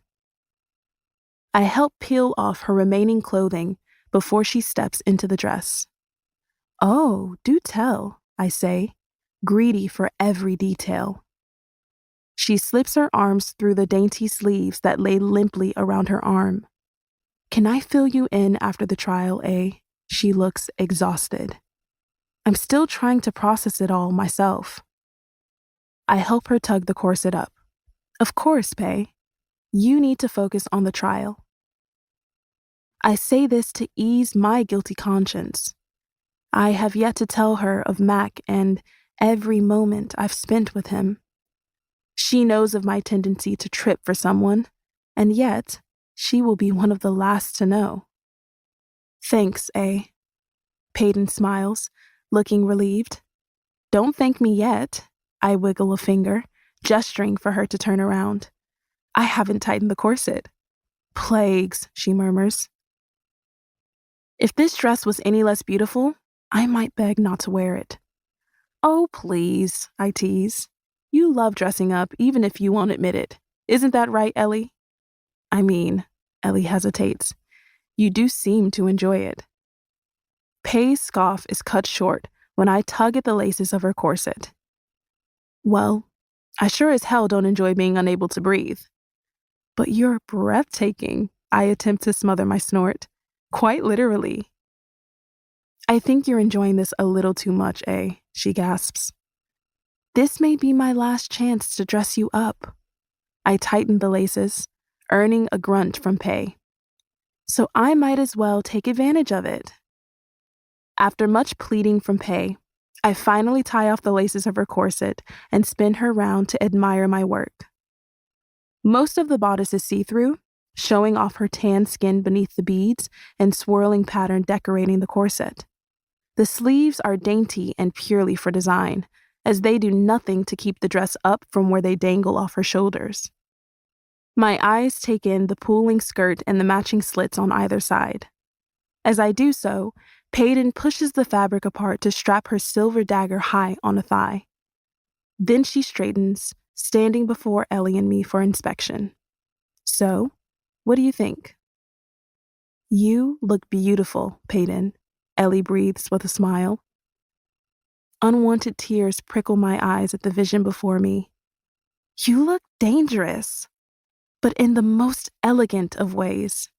I help peel off her remaining clothing before she steps into the dress. Oh, do tell, I say, greedy for every detail. She slips her arms through the dainty sleeves that lay limply around her arm. Can I fill you in after the trial, eh? She looks exhausted. I'm still trying to process it all myself. I help her tug the corset up. Of course, Pay. You need to focus on the trial. I say this to ease my guilty conscience. I have yet to tell her of Mac and every moment I've spent with him. She knows of my tendency to trip for someone, and yet she will be one of the last to know. Thanks, eh? Peyton smiles, looking relieved. Don't thank me yet. I wiggle a finger, gesturing for her to turn around. I haven't tightened the corset. Plagues, she murmurs. If this dress was any less beautiful, I might beg not to wear it. Oh, please, I tease. You love dressing up even if you won't admit it. Isn't that right, Ellie? I mean, Ellie hesitates. You do seem to enjoy it. Pay's scoff is cut short when I tug at the laces of her corset. Well, I sure as hell don't enjoy being unable to breathe. But you're breathtaking, I attempt to smother my snort. Quite literally. I think you're enjoying this a little too much, eh? She gasps. This may be my last chance to dress you up. I tighten the laces, earning a grunt from Pay. So I might as well take advantage of it. After much pleading from Pay, I finally tie off the laces of her corset and spin her round to admire my work. Most of the bodice is see-through, showing off her tan skin beneath the beads and swirling pattern decorating the corset. The sleeves are dainty and purely for design, as they do nothing to keep the dress up from where they dangle off her shoulders. My eyes take in the pooling skirt and the matching slits on either side. As I do so, Peyton pushes the fabric apart to strap her silver dagger high on a thigh. Then she straightens, standing before Ellie and me for inspection. So, what do you think? You look beautiful, Peyton, Ellie breathes with a smile. Unwanted tears prickle my eyes at the vision before me. You look dangerous, but in the most elegant of ways.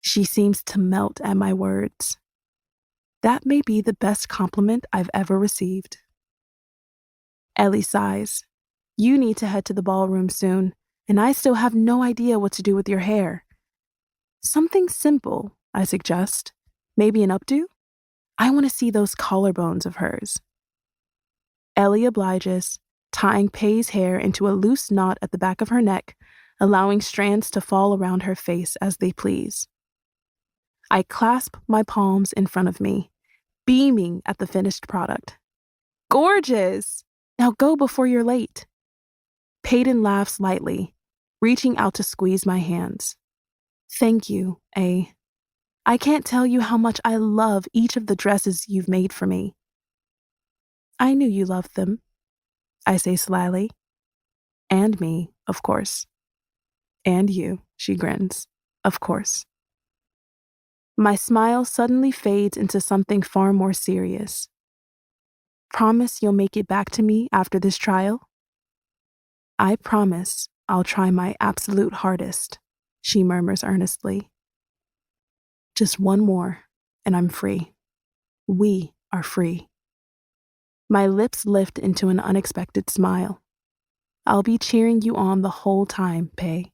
She seems to melt at my words. That may be the best compliment I've ever received. Ellie sighs. You need to head to the ballroom soon, and I still have no idea what to do with your hair. Something simple, I suggest. Maybe an updo? I want to see those collarbones of hers. Ellie obliges, tying Pay's hair into a loose knot at the back of her neck, allowing strands to fall around her face as they please. I clasp my palms in front of me, beaming at the finished product. Gorgeous! Now go before you're late. Peyton laughs lightly, reaching out to squeeze my hands. Thank you, A. I can't tell you how much I love each of the dresses you've made for me. I knew you loved them, I say slyly. And me, of course. And you, she grins. Of course. My smile suddenly fades into something far more serious. Promise you'll make it back to me after this trial? I promise I'll try my absolute hardest, she murmurs earnestly. Just one more, and I'm free. We are free. My lips lift into an unexpected smile. I'll be cheering you on the whole time, Pay.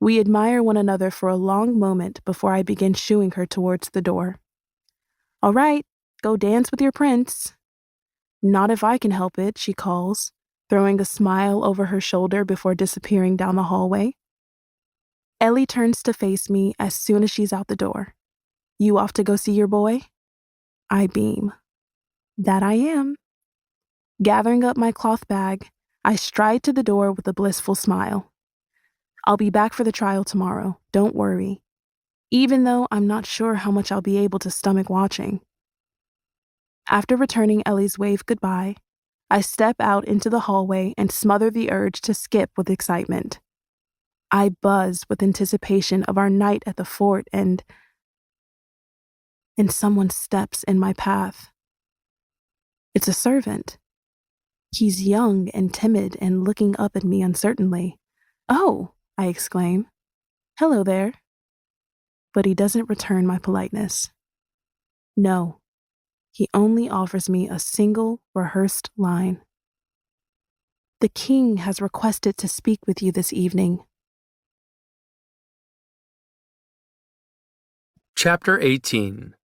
We admire one another for a long moment before I begin shooing her towards the door. All right, go dance with your prince. Not if I can help it, she calls, throwing a smile over her shoulder before disappearing down the hallway. Ellie turns to face me as soon as she's out the door. You off to go see your boy? I beam. That I am. Gathering up my cloth bag, I stride to the door with a blissful smile. I'll be back for the trial tomorrow, don't worry, even though I'm not sure how much I'll be able to stomach watching. After returning Ellie's wave goodbye, I step out into the hallway and smother the urge to skip with excitement. I buzz with anticipation of our night at the fort and someone steps in my path. It's a servant. He's young and timid and looking up at me uncertainly. Oh, I exclaim. Hello there. But he doesn't return my politeness. No, he only offers me a single rehearsed line. The king has requested to speak with you this evening. Chapter 18.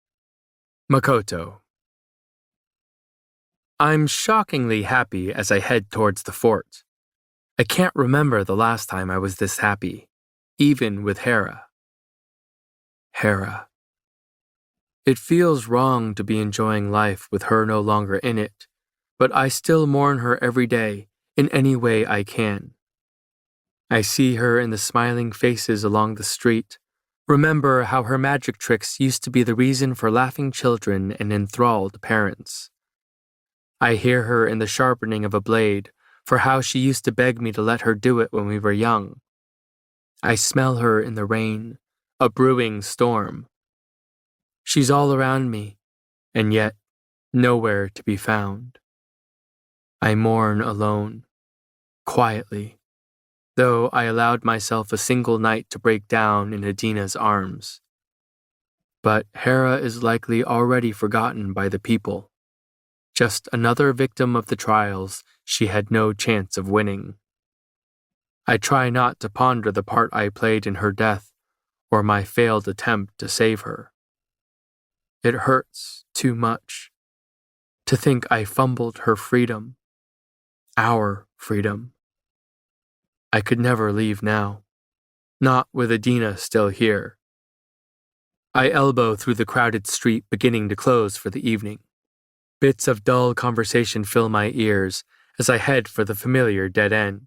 Makoto. I'm shockingly happy as I head towards the fort. I can't remember the last time I was this happy, even with Hera. Hera. It feels wrong to be enjoying life with her no longer in it, but I still mourn her every day in any way I can. I see her in the smiling faces along the street, remember how her magic tricks used to be the reason for laughing children and enthralled parents. I hear her in the sharpening of a blade for how she used to beg me to let her do it when we were young. I smell her in the rain, a brewing storm. She's all around me, and yet nowhere to be found. I mourn alone, quietly, though I allowed myself a single night to break down in Adina's arms. But Hera is likely already forgotten by the people, just another victim of the trials she had no chance of winning. I try not to ponder the part I played in her death or my failed attempt to save her. It hurts too much to think I fumbled her freedom, our freedom. I could never leave now, not with Adina still here. I elbow through the crowded street beginning to close for the evening. Bits of dull conversation fill my ears as I head for the familiar dead end.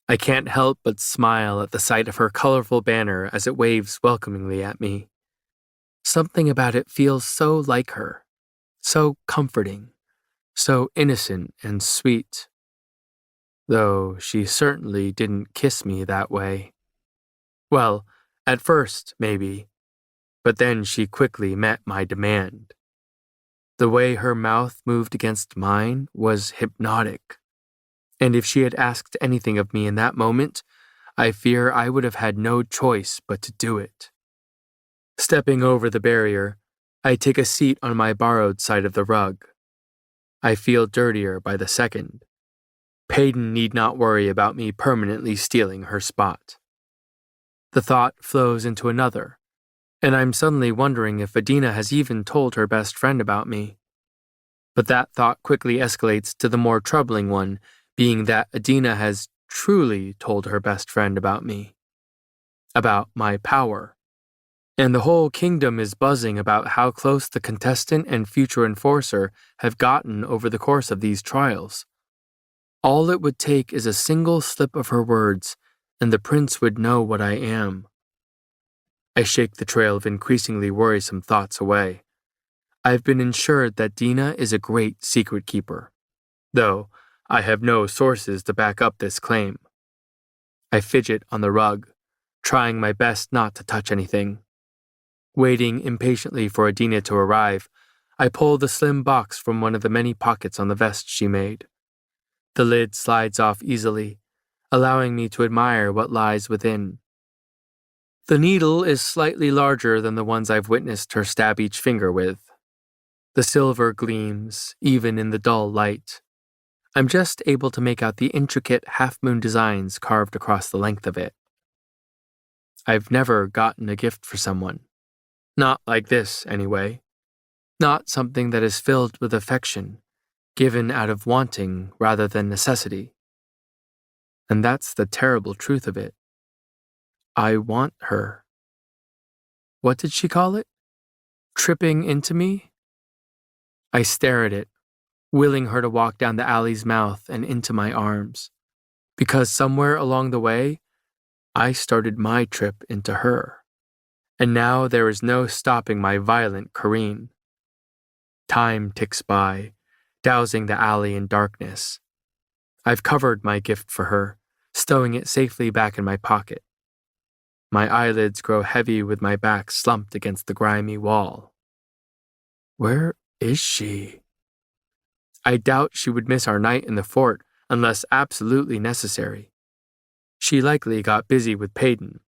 I can't help but smile at the sight of her colorful banner as it waves welcomingly at me. Something about it feels so like her, so comforting, so innocent and sweet. Though she certainly didn't kiss me that way. Well, at first, maybe, but then she quickly met my demand. The way her mouth moved against mine was hypnotic, and if she had asked anything of me in that moment, I fear I would have had no choice but to do it. Stepping over the barrier, I take a seat on my borrowed side of the rug. I feel dirtier by the second. Peyton need not worry about me permanently stealing her spot. The thought flows into another, and I'm suddenly wondering if Adina has even told her best friend about me. But that thought quickly escalates to the more troubling one, being that Adina has truly told her best friend about me. About my power. And the whole kingdom is buzzing about how close the contestant and future enforcer have gotten over the course of these trials. All it would take is a single slip of her words, and the prince would know what I am. I shake the trail of increasingly worrisome thoughts away. I've been assured that Dina is a great secret keeper, though I have no sources to back up this claim. I fidget on the rug, trying my best not to touch anything. Waiting impatiently for Adina to arrive, I pull the slim box from one of the many pockets on the vest she made. The lid slides off easily, allowing me to admire what lies within. The needle is slightly larger than the ones I've witnessed her stab each finger with. The silver gleams, even in the dull light. I'm just able to make out the intricate half-moon designs carved across the length of it. I've never gotten a gift for someone. Not like this, anyway. Not something that is filled with affection, given out of wanting rather than necessity. And that's the terrible truth of it. I want her. What did she call it? Tripping into me? I stare at it, willing her to walk down the alley's mouth and into my arms. Because somewhere along the way, I started my trip into her. And now there is no stopping my violent careen. Time ticks by, dousing the alley in darkness. I've covered my gift for her, stowing it safely back in my pocket. My eyelids grow heavy with my back slumped against the grimy wall. Where is she? I doubt she would miss our night in the fort unless absolutely necessary. She likely got busy with Peyton,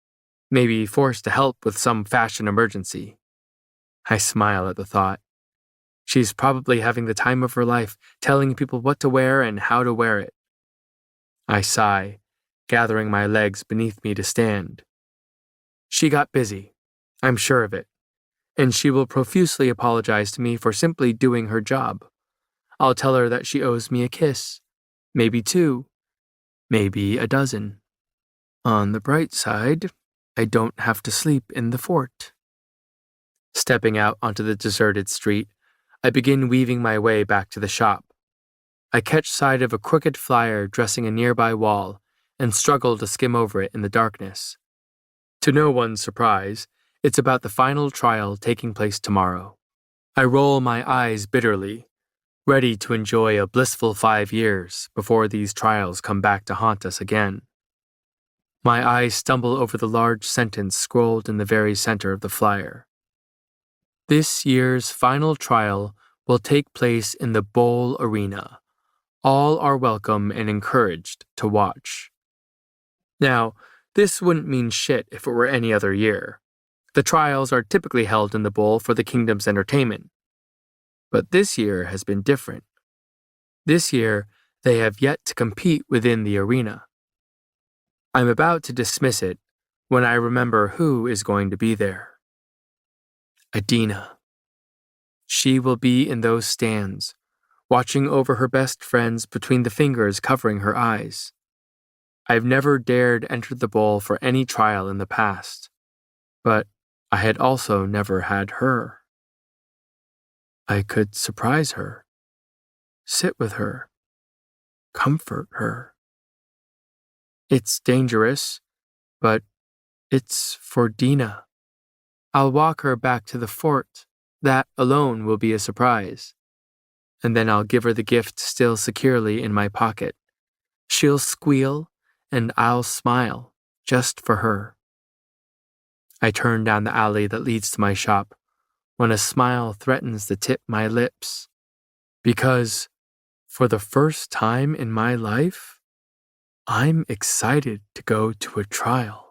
maybe forced to help with some fashion emergency. I smile at the thought. She's probably having the time of her life, telling people what to wear and how to wear it. I sigh, gathering my legs beneath me to stand. She got busy, I'm sure of it, and she will profusely apologize to me for simply doing her job. I'll tell her that she owes me a kiss, maybe 2, maybe a dozen. On the bright side, I don't have to sleep in the fort. Stepping out onto the deserted street, I begin weaving my way back to the shop. I catch sight of a crooked flyer dressing a nearby wall and struggle to skim over it in the darkness. To no one's surprise, it's about the final trial taking place tomorrow. I roll my eyes bitterly, ready to enjoy a blissful 5 years before these trials come back to haunt us again. My eyes stumble over the large sentence scrolled in the very center of the flyer. This year's final trial will take place in the Bowl Arena. All are welcome and encouraged to watch. Now, this wouldn't mean shit if it were any other year. The trials are typically held in the bowl for the kingdom's entertainment. But this year has been different. This year, they have yet to compete within the arena. I'm about to dismiss it when I remember who is going to be there. Adina. She will be in those stands, watching over her best friends between the fingers covering her eyes. I've never dared enter the bowl for any trial in the past, but I had also never had her. I could surprise her, sit with her, comfort her. It's dangerous, but it's for Dina. I'll walk her back to the fort. That alone will be a surprise. And then I'll give her the gift still securely in my pocket. She'll squeal, and I'll smile, just for her. I turn down the alley that leads to my shop, when a smile threatens to tip my lips. Because, for the first time in my life, I'm excited to go to a trial.